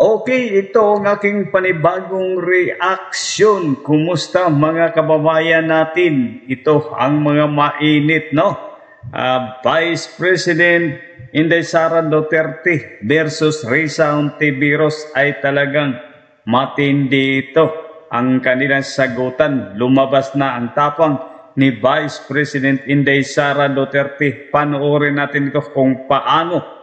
Okay, ito ang aking panibagong reaksyon. Kumusta mga kababayan natin? Ito ang mga mainit, no? Vice President Inday Sara Duterte versus Risa Hontiveros ay talagang matindi ito. Ang kanilang sagutan, lumabas na ang tapang ni Vice President Inday Sara Duterte. Panoorin natin ito kung paano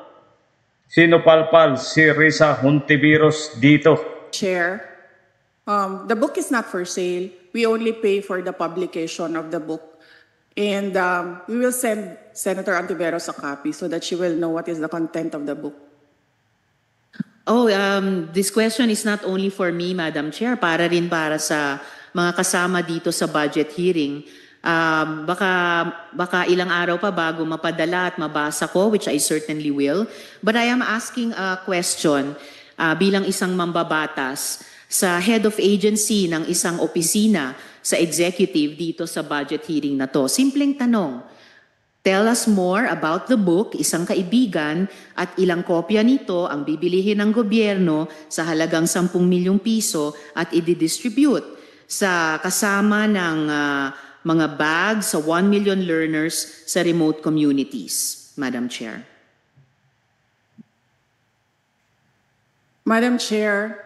sinupalpal si Risa Hontiveros dito. Chair, the book is not for sale. We only pay for the publication of the book. And we will send Senator Hontiveros a copy so that she will know what is the content of the book. Oh, this question is not only for me, Madam Chair, para rin para sa mga kasama dito sa budget hearing. Baka ilang araw pa bago mapadala at mabasa ko, which I certainly will. But I am asking a question bilang isang mambabatas sa head of agency ng isang opisina sa executive dito sa budget hearing na to. Simpleng tanong, tell us more about the book, Isang Kaibigan, at ilang kopya nito ang bibilihin ng gobyerno sa halagang 10 milyong piso at i-distribute sa kasama ng mga bags sa 1 million learners sa remote communities, Madam Chair. Madam Chair,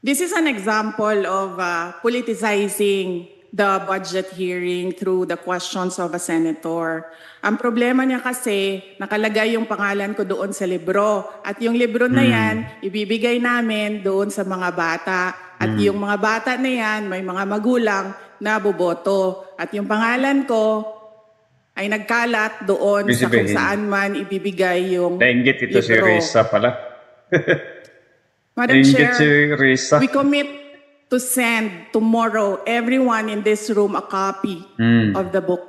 this is an example of politicizing the budget hearing through the questions of a senator. Ang problema niya kasi, nakalagay yung pangalan ko doon sa libro. At yung libro na yan, ibibigay namin doon sa mga bata. At yung mga bata na yan, may mga magulang na boboto. At yung pangalan ko ay nagkalat doon sa kung saan man ibibigay yung nainggit ito libro. Si Risa pala. Madam Chair, si Risa. We commit to send tomorrow everyone in this room a copy of the book.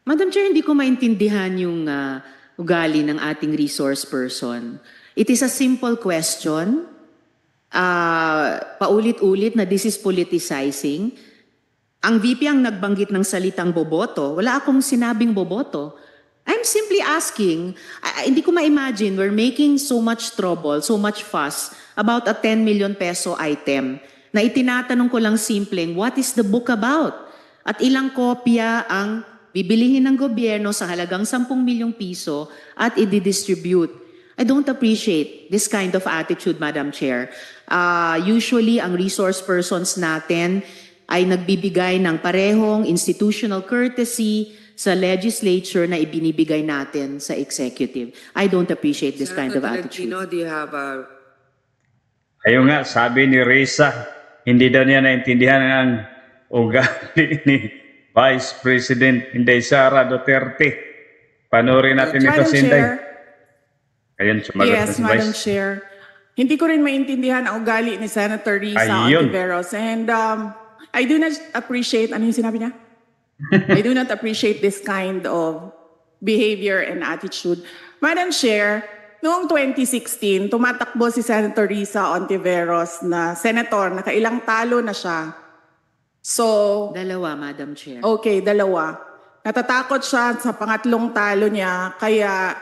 Madam Chair, hindi ko maintindihan yung ugali ng ating resource person. It is a simple question. Paulit-ulit na this is politicizing. Ang VP ang nagbanggit ng salitang boboto. Wala akong sinabing boboto. I'm simply asking, hindi ko ma-imagine we're making so much trouble, so much fuss about a 10 million peso item na itinatanong ko lang simpleng, what is the book about? At ilang kopya ang bibilihin ng gobyerno sa halagang 10 milyong piso at i-distribute. I don't appreciate this kind of attitude, Madam Chair. Usually, ang resource persons natin ay nagbibigay ng parehong institutional courtesy sa legislature na ibinibigay natin sa executive. I don't appreciate this kind of attitude. Do you have a... Ayun nga, sabi ni Risa, hindi daw niya naintindihan ang ugali ni Vice President Inday Sara Duterte. Panoorin natin ito, Sinday. Yes, Madam Chair. Hindi ko rin maintindihan ang ugali ni Senator Risa Hontiveros. And I do not appreciate, ano yung sinabi niya? I do not appreciate this kind of behavior and attitude. Madam Chair, noong 2016, tumatakbo si Senator Risa Hontiveros na senator, nakailang talo na siya. So, dalawa, Madam Chair. Okay, dalawa. Natatakot siya sa pangatlong talo niya, kaya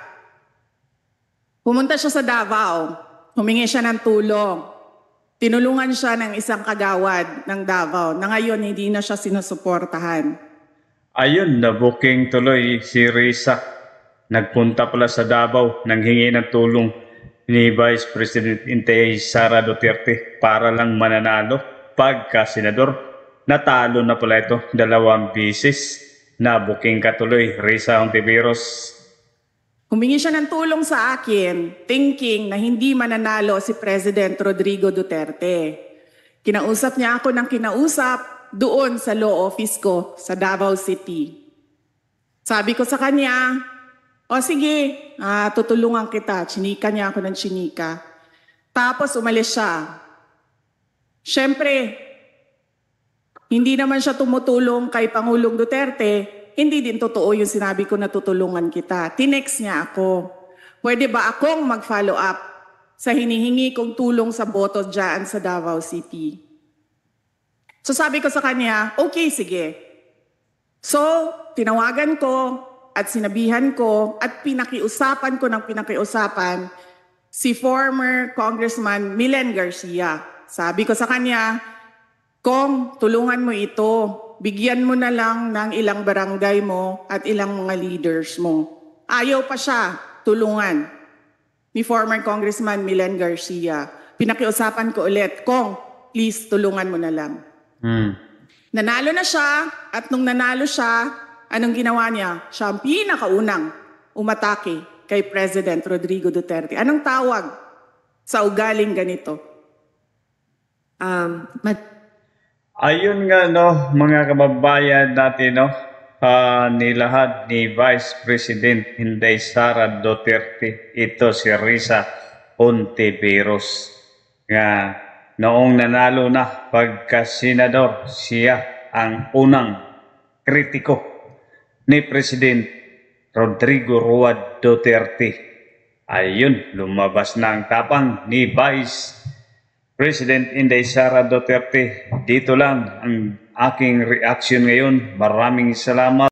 pumunta siya sa Davao, humingi siya ng tulong. Tinulungan siya ng isang kagawad ng Davao na ngayon hindi na siya sinusuportahan. Ayun, na-booking tuloy si Risa. Nagpunta pala sa Davao, nanghingi ng tulong ni Vice President Inday Sara Duterte para lang mananalo. Pagka-senador, natalo na pala ito 2 beses. Na-booking ka tuloy, Risa Hontiveros. Humingi siya ng tulong sa akin, thinking na hindi mananalo si President Rodrigo Duterte. Kinausap niya ako ng kinausap doon sa law office ko sa Davao City. Sabi ko sa kanya, o sige, tutulungan kita. Chinika niya ako ng chinika. Tapos umalis siya. Siyempre, hindi naman siya tumutulong kay Pangulong Duterte. Hindi din totoo yung sinabi ko na tutulungan kita. Tinext niya ako. Pwede ba akong mag-follow up sa hinihingi kong tulong sa boto dyan sa Davao City? So sabi ko sa kanya, okay, sige. So, tinawagan ko at sinabihan ko at pinakiusapan ko ng pinakiusapan si former Congressman Milen Garcia. Sabi ko sa kanya, Kong, tulungan mo ito. Bigyan mo na lang ng ilang barangay mo at ilang mga leaders mo. Ayaw pa siya tulungan ni former Congressman Milen Garcia. Pinakiusapan ko ulit, Kong, please tulungan mo na lang. Nanalo na siya at nung nanalo siya, anong ginawa niya? Siya ang pinakaunang umatake kay President Rodrigo Duterte. Anong tawag sa ugaling ganito? Ayun nga no, mga kababayan natin no, nilahad ni Vice President Inday Sara Duterte ito si Risa Hontiveros nga noong nanalo na pagka-senador, siya ang unang kritiko ni President Rodrigo Roa Duterte. Ayun, lumabas na ang tapang ni Vice President Inday Sara Duterte. Dito lang ang aking reaction ngayon. Maraming salamat.